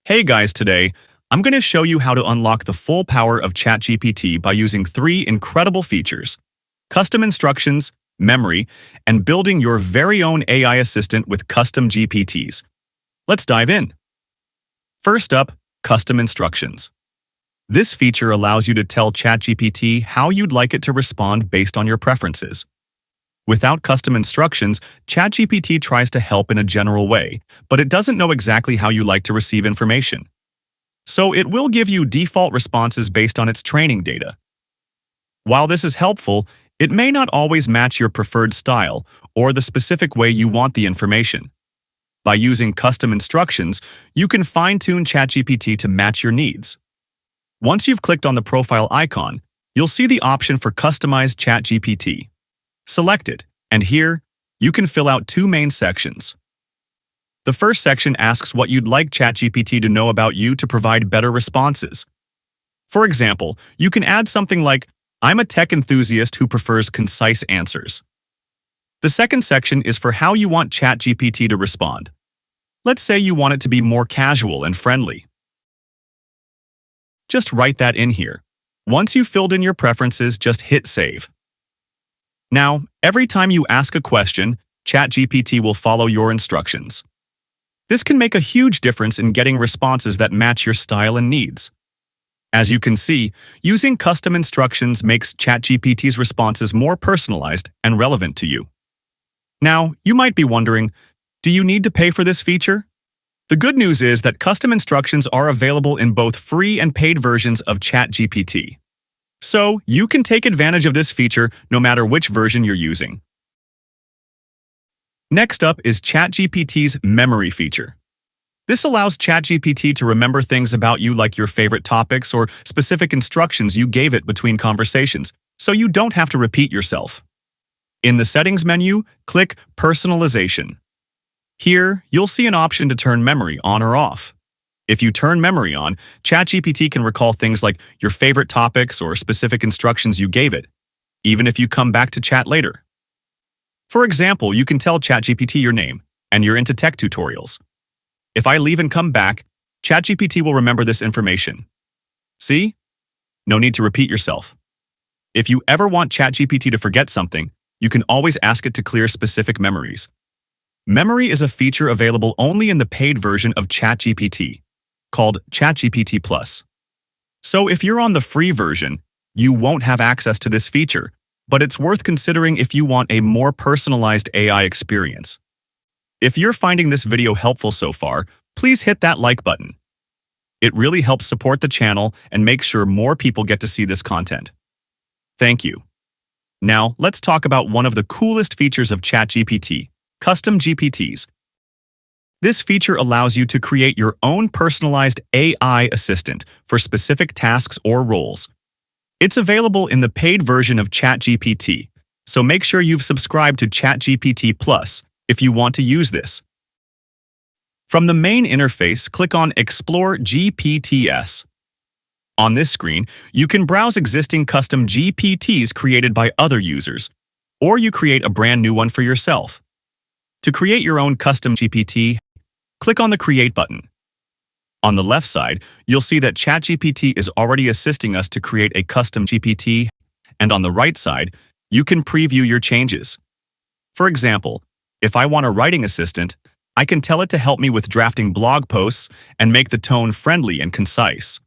Hey guys, today I'm going to show you how to unlock the full power of ChatGPT by using three incredible features: custom instructions, memory, and building your very own AI assistant with custom GPTs. Let's dive in. First up, custom instructions. This feature allows you to tell ChatGPT how you'd like it to respond based on your preferences. Without custom instructions, ChatGPT tries to help in a general way, but it doesn't know exactly how you like to receive information. So it will give you default responses based on its training data. While this is helpful, it may not always match your preferred style or the specific way you want the information. By using custom instructions, you can fine-tune ChatGPT to match your needs. Once you've clicked on the profile icon, you'll see the option for Customize ChatGPT. Select it, and here, you can fill out two main sections. The first section asks what you'd like ChatGPT to know about you to provide better responses. For example, you can add something like, "I'm a tech enthusiast who prefers concise answers." The second section is for how you want ChatGPT to respond. Let's say you want it to be more casual and friendly. Just write that in here. Once you've filled in your preferences, just hit save. Now, every time you ask a question, ChatGPT will follow your instructions. This can make a huge difference in getting responses that match your style and needs. As you can see, using custom instructions makes ChatGPT's responses more personalized and relevant to you. Now, you might be wondering, do you need to pay for this feature? The good news is that custom instructions are available in both free and paid versions of ChatGPT. So, you can take advantage of this feature no matter which version you're using. Next up is ChatGPT's memory feature. This allows ChatGPT to remember things about you like your favorite topics or specific instructions you gave it between conversations, so you don't have to repeat yourself. In the Settings menu, click Personalization. Here, you'll see an option to turn memory on or off. If you turn memory on, ChatGPT can recall things like your favorite topics or specific instructions you gave it, even if you come back to chat later. For example, you can tell ChatGPT your name, and you're into tech tutorials. If I leave and come back, ChatGPT will remember this information. See? No need to repeat yourself. If you ever want ChatGPT to forget something, you can always ask it to clear specific memories. Memory is a feature available only in the paid version of ChatGPT, called ChatGPT Plus. So if you're on the free version, you won't have access to this feature, but it's worth considering if you want a more personalized AI experience. If you're finding this video helpful so far, please hit that like button. It really helps support the channel and make sure more people get to see this content. Thank you. Now, let's talk about one of the coolest features of ChatGPT, custom GPTs. This feature allows you to create your own personalized AI assistant for specific tasks or roles. It's available in the paid version of ChatGPT, so make sure you've subscribed to ChatGPT Plus if you want to use this. From the main interface, click on Explore GPTs. On this screen, you can browse existing custom GPTs created by other users, or you create a brand new one for yourself. To create your own custom GPT, click on the Create button. On the left side, you'll see that ChatGPT is already assisting us to create a custom GPT, and on the right side, you can preview your changes. For example, if I want a writing assistant, I can tell it to help me with drafting blog posts and make the tone friendly and concise.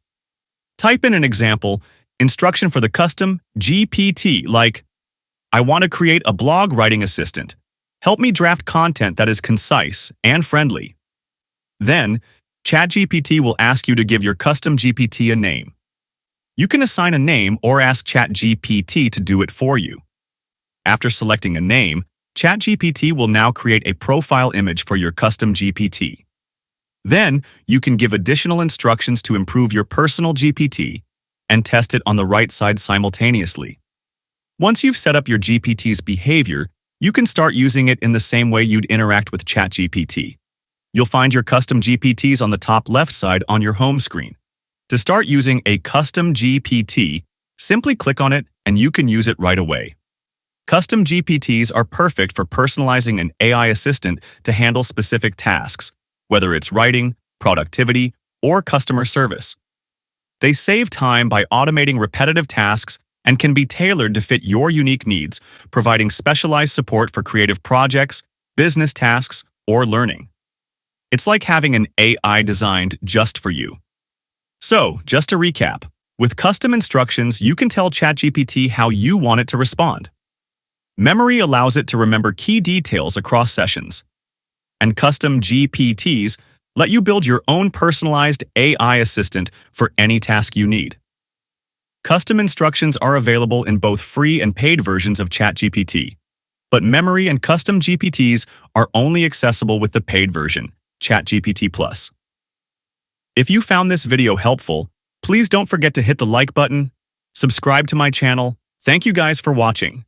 Type in an example, instruction for the custom GPT, like, "I want to create a blog writing assistant. Help me draft content that is concise and friendly." Then, ChatGPT will ask you to give your custom GPT a name. You can assign a name or ask ChatGPT to do it for you. After selecting a name, ChatGPT will now create a profile image for your custom GPT. Then, you can give additional instructions to improve your personal GPT and test it on the right side simultaneously. Once you've set up your GPT's behavior, you can start using it in the same way you'd interact with ChatGPT. You'll find your custom GPTs on the top left side on your home screen. To start using a custom GPT, simply click on it and you can use it right away. Custom GPTs are perfect for personalizing an AI assistant to handle specific tasks, whether it's writing, productivity, or customer service. They save time by automating repetitive tasks and can be tailored to fit your unique needs, providing specialized support for creative projects, business tasks, or learning. It's like having an AI designed just for you. So, just to recap, with custom instructions, you can tell ChatGPT how you want it to respond. Memory allows it to remember key details across sessions. And custom GPTs let you build your own personalized AI assistant for any task you need. Custom instructions are available in both free and paid versions of ChatGPT, but memory and custom GPTs are only accessible with the paid version, ChatGPT Plus. If you found this video helpful, please don't forget to hit the like button, subscribe to my channel. Thank you guys for watching.